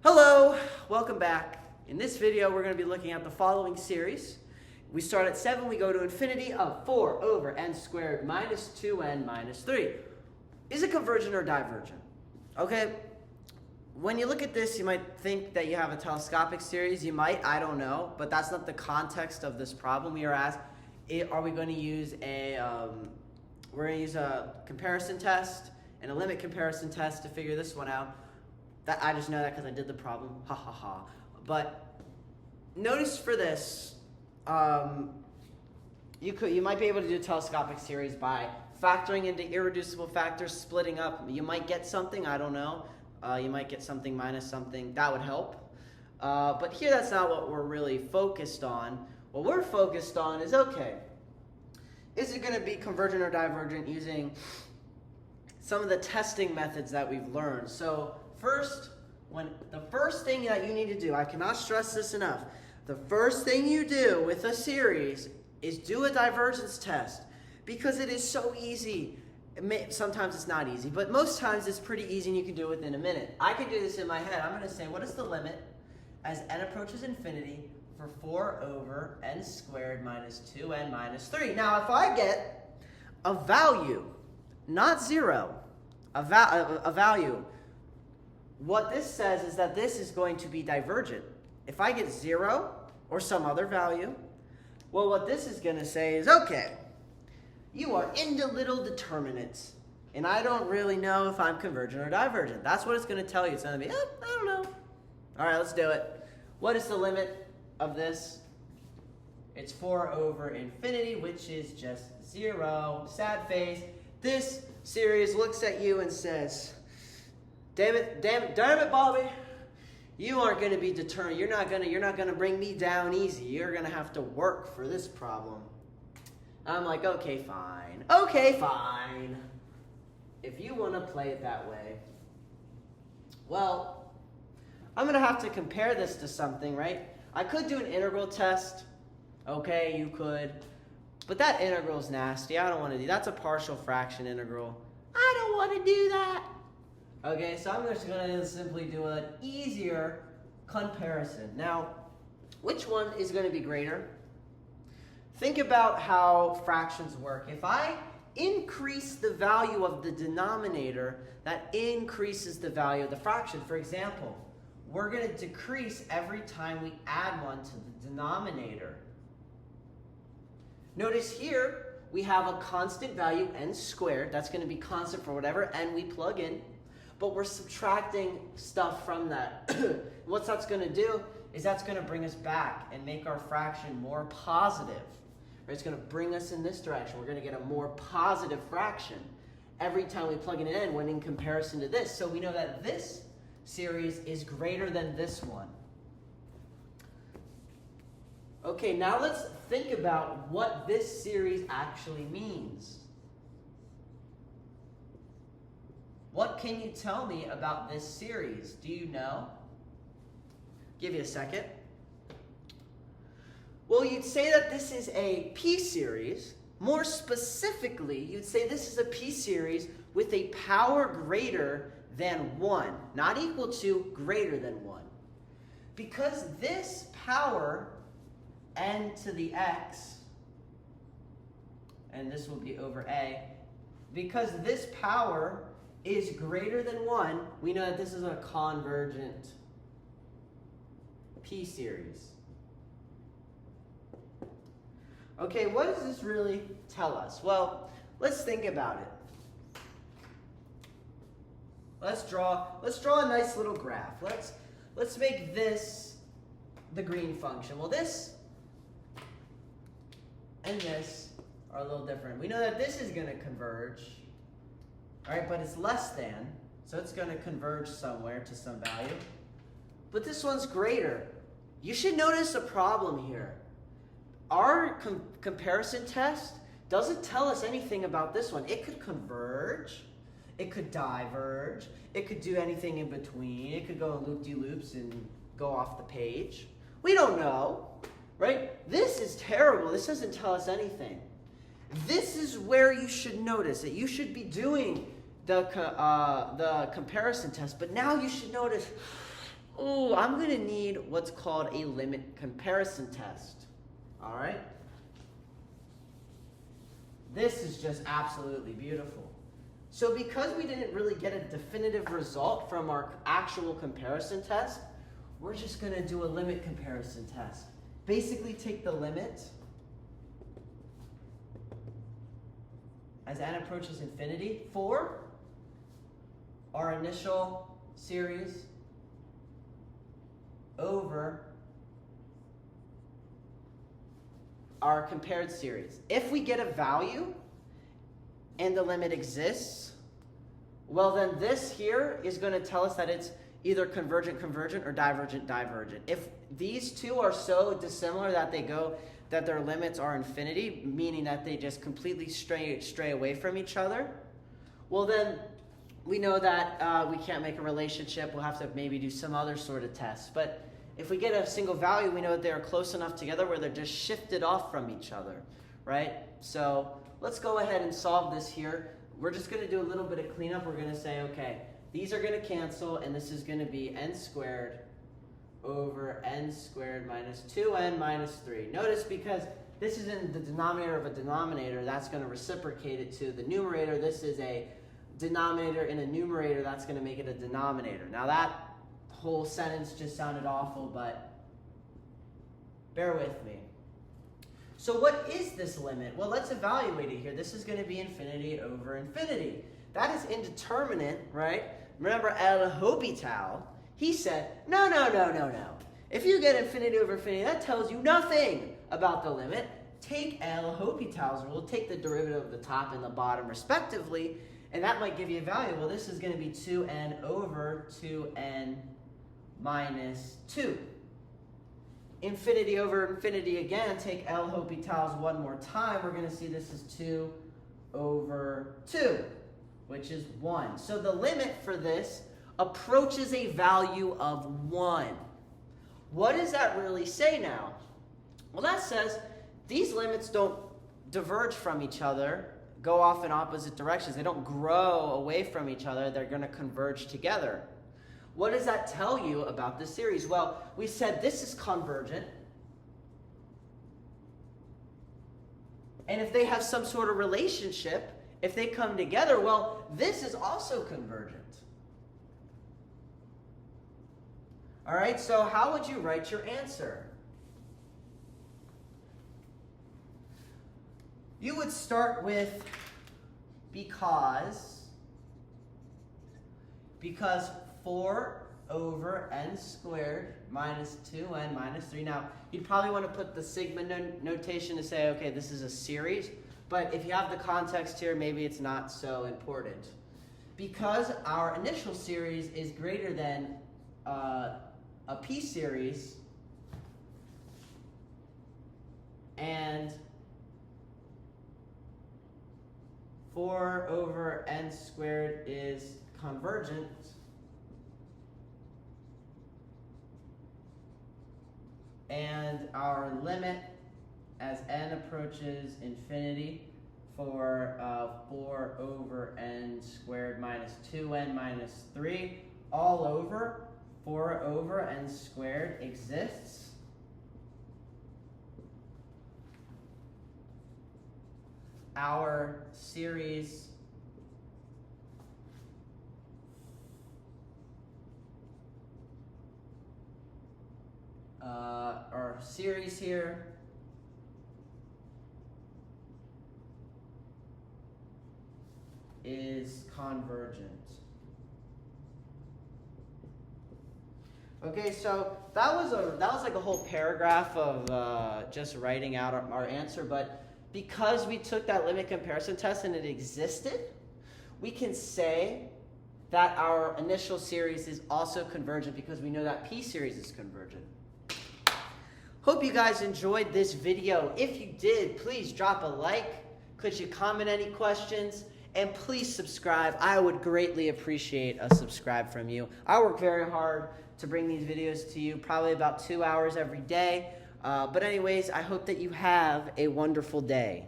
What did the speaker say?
Hello, welcome back. In this video, we're going to be looking at the following series. We start at 7, we go to infinity of 4 over n squared minus 2n minus 3. Is it convergent or divergent? Okay, when you look at this, you might think that you have a telescopic series. You might, I don't know, but that's not the context of this problem. We are asked, are we going to use we're going to use a comparison test and a limit comparison test to figure this one out. That I just know that because I did the problem, ha ha ha. But notice for this, you might be able to do a telescopic series by factoring into irreducible factors, splitting up. You might get something, I don't know. You might get something minus something. That would help. But here, that's not what we're really focused on. What we're focused on is, okay, is it going to be convergent or divergent using some of the testing methods that we've learned? So first, the first thing that you need to do, I cannot stress this enough, the first thing you do with a series is do a divergence test, because it is so easy. Sometimes it's not easy, but most times it's pretty easy and you can do it within a minute. I can do this in my head. I'm going to say, what is the limit as n approaches infinity for 4 over n squared minus 2n minus 3? Now, if I get a value, not 0, a value, what this says is that this is going to be divergent. If I get 0 or some other value, well, what this is going to say is, okay, you are into little determinants, and I don't really know if I'm convergent or divergent. That's what it's going to tell you. It's going to be, I don't know. All right, let's do it. What is the limit of this? It's 4 over infinity, which is just 0. Sad face. This series looks at you and says, damn it, Bobby. You aren't going to be determined. You're not going to bring me down easy. You're going to have to work for this problem. I'm like, okay, fine. Okay, fine. If you want to play it that way. Well, I'm going to have to compare this to something, right? I could do an integral test. Okay, you could. But that integral is nasty. I don't want to do that. That's a partial fraction integral. I don't want to do that. Okay, so I'm just going to simply do an easier comparison. Now, which one is going to be greater? Think about how fractions work. If I increase the value of the denominator, that increases the value of the fraction. For example, we're going to decrease every time we add one to the denominator. Notice here, we have a constant value, n squared. That's going to be constant for whatever n we plug in. But we're subtracting stuff from that. What that's going to do is that's going to bring us back and make our fraction more positive. It's going to bring us in this direction. We're going to get a more positive fraction every time we plug it in when in comparison to this. So we know that this series is greater than this one. Okay, now let's think about what this series actually means. What can you tell me about this series? Do you know? Give you a second. Well, you'd say that this is a p-series. More specifically, you'd say this is a p-series with a power greater than 1. Not equal to, greater than 1. Because this power, n to the x, and this will be over a, because this power is greater than 1, we know that this is a convergent p-series. Okay, what does this really tell us? Well, let's think about it. Let's draw a nice little graph. Let's make this the green function. Well, this and this are a little different. We know that this is going to converge, all right, but it's less than, so it's going to converge somewhere to some value. But this one's greater. You should notice a problem here. Our comparison test doesn't tell us anything about this one. It could converge, it could diverge, it could do anything in between, it could go in loop-de-loops and go off the page. We don't know, right? This is terrible. This doesn't tell us anything. This is where you should notice that you should be doing the comparison test, but now you should notice I'm going to need what's called a limit comparison test. All right? This is just absolutely beautiful. So because we didn't really get a definitive result from our actual comparison test, we're just going to do a limit comparison test. Basically take the limit as n approaches infinity for our initial series over our compared series. If we get a value and the limit exists, well then this here is going to tell us that it's either convergent convergent or divergent divergent. If these two are so dissimilar that that their limits are infinity, meaning that they just completely stray away from each other, well then we know that we can't make a relationship. We'll have to maybe do some other sort of test. But if we get a single value, we know that they're close enough together where they're just shifted off from each other, right? So let's go ahead and solve this here. We're just going to do a little bit of cleanup. We're going to say, okay, these are going to cancel, and this is going to be n squared over n squared minus 2n minus 3. Notice because this is in the denominator of a denominator, that's going to reciprocate it to the numerator. This is a denominator in a numerator, that's going to make it a denominator. Now that whole sentence just sounded awful, but bear with me. So what is this limit? Well, let's evaluate it here. This is going to be infinity over infinity. That is indeterminate, right? Remember El Hopital, he said, no. If you get infinity over infinity, that tells you nothing about the limit. Take El Hopital's rule, take the derivative of the top and the bottom respectively, and that might give you a value. Well, this is going to be 2n over 2n minus 2. Infinity over infinity again, take El Hopital's one more time. We're going to see this is 2 over 2, which is 1. So the limit for this approaches a value of 1. What does that really say now? Well, that says these limits don't diverge from each other, go off in opposite directions. They don't grow away from each other. They're going to converge together. What does that tell you about this series? Well, we said this is convergent. And if they have some sort of relationship, if they come together, well, this is also convergent. All right, so how would you write your answer? You would start with because 4 over n squared minus 2n minus 3. Now, you'd probably want to put the sigma notation to say, okay, this is a series. But if you have the context here, maybe it's not so important. Because our initial series is greater than a p series, and 4 over n squared is convergent, and our limit as n approaches infinity for 4 over n squared minus 2n minus 3 all over 4 over n squared exists. Our series here is convergent. Okay, so that was like a whole paragraph of just writing out our answer, but because we took that limit comparison test and it existed, we can say that our initial series is also convergent because we know that P series is convergent. Hope you guys enjoyed this video. If you did, please drop a like. Could you comment any questions? And please subscribe. I would greatly appreciate a subscribe from you. I work very hard to bring these videos to you, probably about 2 hours every day. But anyways, I hope that you have a wonderful day.